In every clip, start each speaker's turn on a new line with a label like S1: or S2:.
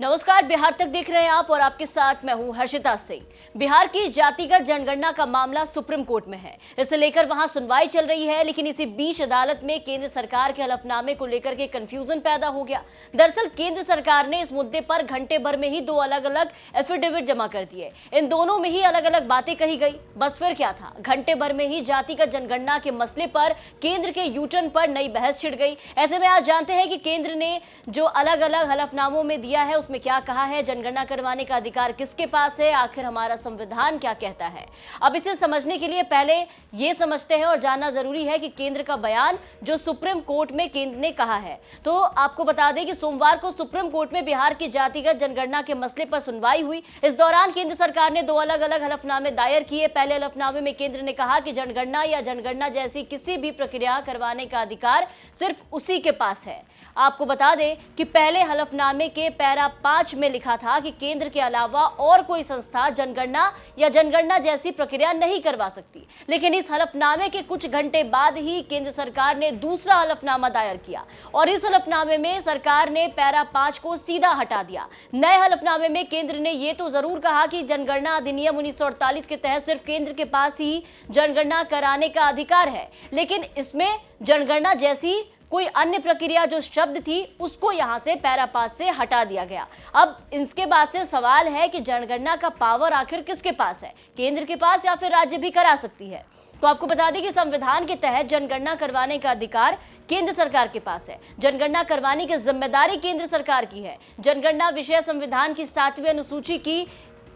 S1: नमस्कार, बिहार तक देख रहे हैं आप और आपके साथ मैं हूं हर्षिता सिंह। बिहार की जातिगत जनगणना का मामला सुप्रीम कोर्ट में है। इसे लेकर वहां सुनवाई चल रही है, लेकिन इसी बीच अदालत में केंद्र सरकार के हलफनामे को लेकर के कंफ्यूजन पैदा हो गया। दरअसल केंद्र सरकार ने इस मुद्दे पर घंटे भर में ही दो अलग अलग एफिडेविट जमा कर दिए। इन दोनों में ही अलग अलग बातें कही गई। बस फिर क्या था, घंटे भर में ही जातिगत जनगणना के मसले पर केंद्र के यूटर्न पर नई बहस छिड़ गई। ऐसे में आज जानते हैं कि केंद्र ने जो अलग अलग हलफनामों में दिया है उसमें क्या कहा है, जनगणना करवाने का अधिकार किसके पास है, आखिर हमारा संविधान क्या कहता है। अब इसे समझने के लिए पहले ये समझते हैं और जानना जरूरी है कि केंद्र का बयान जो सुप्रीम कोर्ट में केंद्र ने कहा है। तो आपको बता दें कि सोमवार को सुप्रीम कोर्ट में बिहार की जातिगत जनगणना के मसले पर सुनवाई हुई। इस दौरान केंद्र सरकार ने दो अलग अलग हलफनामे दायर किए। पहले हलफनामे में केंद्र ने कहा कि जनगणना या जनगणना जैसी किसी भी प्रक्रिया करवाने का अधिकार सिर्फ उसी के पास है। आपको बता दें कि पहले हलफनामे के पैरा 5 में लिखा था कि केंद्र के अलावा और कोई संस्था जनगणना या जनगणना जैसी प्रक्रिया नहीं करवा सकती। लेकिन इस हलफनामे के कुछ घंटे बाद ही केंद्र सरकार ने दूसरा हलफनामा दायर किया और इस हलफनामे में सरकार ने पैरा 5 को सीधा हटा दिया। नए हलफनामे में केंद्र ने यह तो जरूर कहा कि जनगणना अधिनियम 1948 के तहत सिर्फ केंद्र के पास ही जनगणना कराने का अधिकार है, लेकिन इसमें जनगणना जैसी कोई अन्य प्रक्रिया जो शब्द थी उसको यहां से पैरा 5 से हटा दिया गया। अब इसके बाद से सवाल है कि जनगणना का पावर आखिर किसके पास है, केंद्र के पास या फिर राज्य भी करा सकती है। तो आपको बता दें कि संविधान के तहत जनगणना करवाने का अधिकार केंद्र सरकार के पास है। जनगणना करवाने की जिम्मेदारी केंद्र सरकार की है। जनगणना विषय संविधान की 7वीं अनुसूची की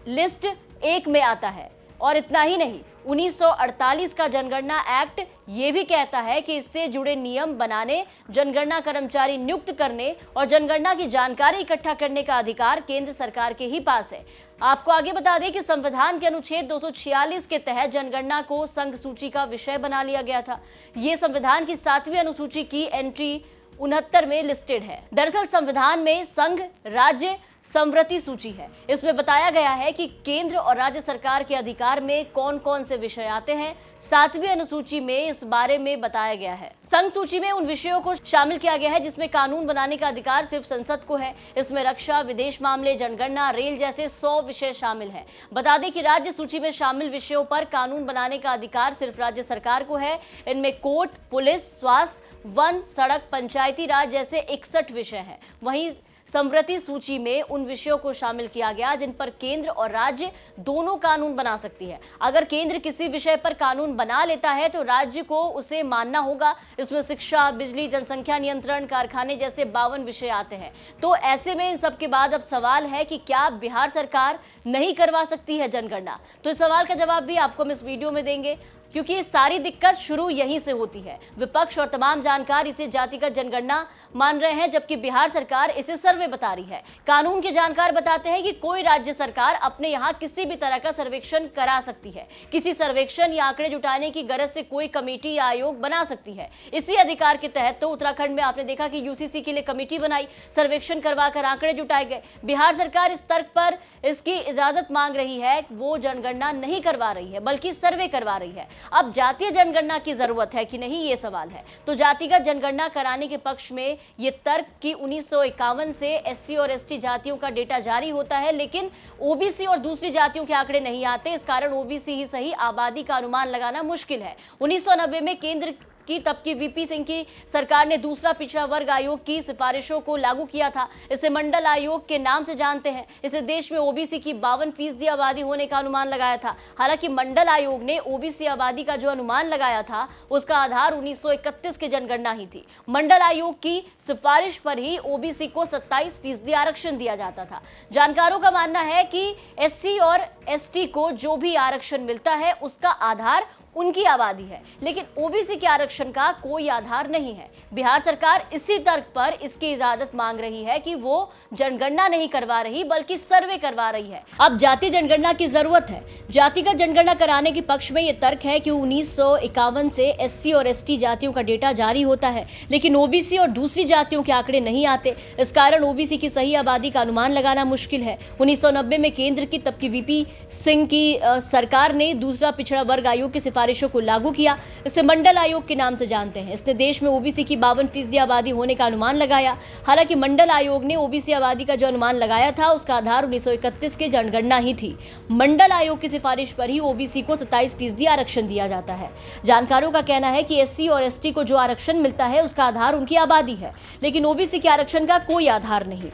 S1: लिस्ट 1 में आता है। और इतना ही नहीं, 1948 का जनगणना एक्ट ये भी कहता है कि इससे जुड़े नियम बनाने, जनगणना कर्मचारी नियुक्त करने और जनगणना की जानकारी इकट्ठा करने का अधिकार केंद्र सरकार के ही पास है। आपको आगे बता दें कि संविधान के अनुच्छेद 246 के तहत जनगणना को संघ सूची का विषय बना लिया गया था। ये संविधान की 7वीं अनुसूची की एंट्री 69 में लिस्टेड है। दरअसल संविधान में संघ, राज्य, संवृत्ति सूची है। इसमें बताया गया है कि केंद्र और राज्य सरकार के अधिकार में कौन कौन से विषय आते हैं। 7वीं अनुसूची में इस बारे में बताया गया है। संघ सूची में उन विषयों को शामिल किया गया है जिसमें कानून बनाने का अधिकार सिर्फ संसद को है। इसमें रक्षा, विदेश मामले, जनगणना, रेल जैसे 100 विषय शामिल हैं। बता दें कि राज्य सूची में शामिल विषयों पर कानून बनाने का अधिकार सिर्फ राज्य सरकार को है। इनमें कोर्ट, पुलिस, स्वास्थ्य, वन, सड़क, पंचायती राज जैसे 61 विषय हैं। वहीं संवृत्ति सूची में उन विषयों को शामिल किया गया जिन पर केंद्र और राज्य दोनों कानून बना सकती है। अगर केंद्र किसी विषय पर कानून बना लेता है तो राज्य को उसे मानना होगा। इसमें शिक्षा, बिजली, जनसंख्या नियंत्रण, कारखाने जैसे 52 विषय आते हैं। तो ऐसे में इन सब के बाद अब सवाल है कि क्या बिहार सरकार नहीं करवा सकती है जनगणना? तो इस सवाल का जवाब भी आपको हम इस वीडियो में देंगे, क्योंकि ये सारी दिक्कत शुरू यहीं से होती है। विपक्ष और तमाम जानकार इसे जातिगत जनगणना मान रहे हैं, जबकि बिहार सरकार इसे सर्वे बता रही है। कानून के जानकार बताते हैं कि कोई राज्य सरकार अपने यहाँ किसी भी तरह का सर्वेक्षण करा सकती है। किसी सर्वेक्षण या आंकड़े जुटाने की गरज से कोई कमेटी या आयोग बना सकती है। इसी अधिकार के तहत तो उत्तराखंड में आपने देखा कि यूसीसी के लिए कमेटी बनाई, सर्वेक्षण करवाकर आंकड़े जुटाए गए। बिहार सरकार इस तर्क पर इसकी इजाजत मांग रही है, वो जनगणना नहीं करवा रही है बल्कि सर्वे करवा रही है। अब जातीय जनगणना की जरूरत है कि नहीं, ये सवाल है। तो जातिगत जनगणना कराने के पक्ष में ये तर्क कि 1951 से एससी और एसटी जातियों का डेटा जारी होता है, लेकिन ओबीसी और दूसरी जातियों के आंकड़े नहीं आते। इस कारण ओबीसी ही सही आबादी का अनुमान लगाना मुश्किल है। 1990 में केंद्र की तब की वीपी सिंह की सरकार ने दूसरा पिछड़ा वर्ग आयोग की सिफारिशों को लागू किया था। इसे मंडल आयोग के नाम से जानते हैं। इसे देश में ओबीसी की 52% आबादी होने का अनुमान लगाया था। हालांकि मंडल आयोग ने ओबीसी आबादी का जो अनुमान लगाया था उसका आधार 1931 की जनगणना ही थी। मंडल आयोग की सिफारिश पर ही ओबीसी को 27% आरक्षण दिया जाता था। जानकारों का मानना है कि एससी और एसटी को जो भी आरक्षण मिलता है उसका आधार उनकी आबादी है, लेकिन ओबीसी के आरक्षण का कोई आधार नहीं है। बिहार सरकार इसी तर्क पर इसकी इजाजत मांग रही है कि वो जनगणना नहीं करवा रही बल्कि सर्वे करवा रही है। अब जातीय जनगणना की जरूरत है। जातिगत जनगणना कराने के पक्ष में यह तर्क है कि 1951 से एससी और एसटी जातियों का डेटा जारी होता है, लेकिन ओबीसी और दूसरी जातियों के आंकड़े नहीं आते। इस कारण ओबीसी की सही आबादी का अनुमान लगाना मुश्किल है। 1990 में केंद्र की तब की वीपी सिंह की सरकार ने दूसरा पिछड़ा वर्ग आयोग की सिफारिश सिफारिशों को लागू किया। इसे मंडल आयोग के नाम से जानते हैं। इसने देश में ओबीसी की 52% आबादी होने का अनुमान लगाया। हालांकि मंडल आयोग ने ओबीसी आबादी का जो अनुमान लगाया था उसका आधार 1931 की जनगणना ही थी। मंडल आयोग की सिफारिश पर ही ओबीसी को 27% आरक्षण दिया जाता है। जानकारों का कहना है कि एससी और एसटी को जो आरक्षण मिलता है उसका आधार उनकी आबादी है, लेकिन ओबीसी के आरक्षण का कोई आधार नहीं।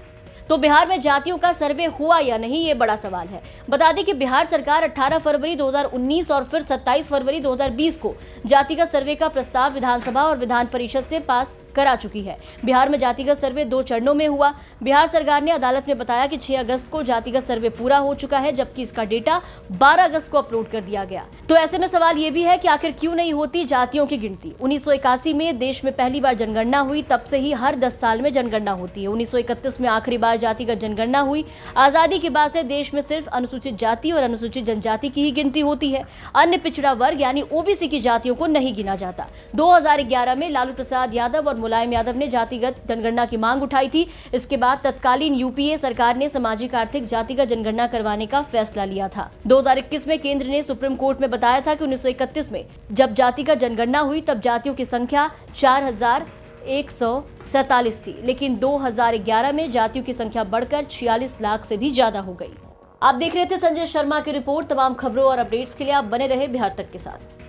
S1: तो बिहार में जातियों का सर्वे हुआ या नहीं, ये बड़ा सवाल है। बता दें कि बिहार सरकार 18 फरवरी 2019 और फिर 27 फरवरी 2020 को जातिगत सर्वे का प्रस्ताव विधानसभा और विधान परिषद से पास करा चुकी है। बिहार में जातिगत सर्वे 2 चरणों में हुआ। बिहार सरकार ने अदालत में बताया कि 6 अगस्त को जातिगत सर्वे पूरा हो चुका है, जबकि इसका डेटा 12 अगस्त को अपलोड कर दिया गया। तो ऐसे में सवाल ये भी है कि आखिर क्यों नहीं होती जातियों की गिनती। 1981 में देश में पहली बार जनगणना हुई, तब से ही हर 10 साल में जनगणना होती है। 1931 में आखिरी बार जातिगत जनगणना हुई। आजादी के बाद से देश में सिर्फ अनुसूचित जाति और अनुसूचित जनजाति की ही गिनती होती है। अन्य पिछड़ा वर्ग यानी ओबीसी की जातियों को नहीं गिना जाता। 2011 में लालू प्रसाद यादव और मुलायम यादव ने जातिगत जनगणना की मांग उठाई थी। इसके बाद तत्कालीन यूपीए सरकार ने सामाजिक आर्थिक जातिगत जनगणना करवाने का फैसला लिया था। 2021 में केंद्र ने सुप्रीम कोर्ट में बताया था कि 1931 में जब जातिगत जनगणना हुई तब जातियों की संख्या 4147 थी, लेकिन 2011 में जातियों की संख्या बढ़कर 46 लाख से भी ज्यादा हो गई। आप देख रहे थे संजय शर्मा की रिपोर्ट। तमाम खबरों और अपडेट्स के लिए आप बने रहे बिहार तक के साथ।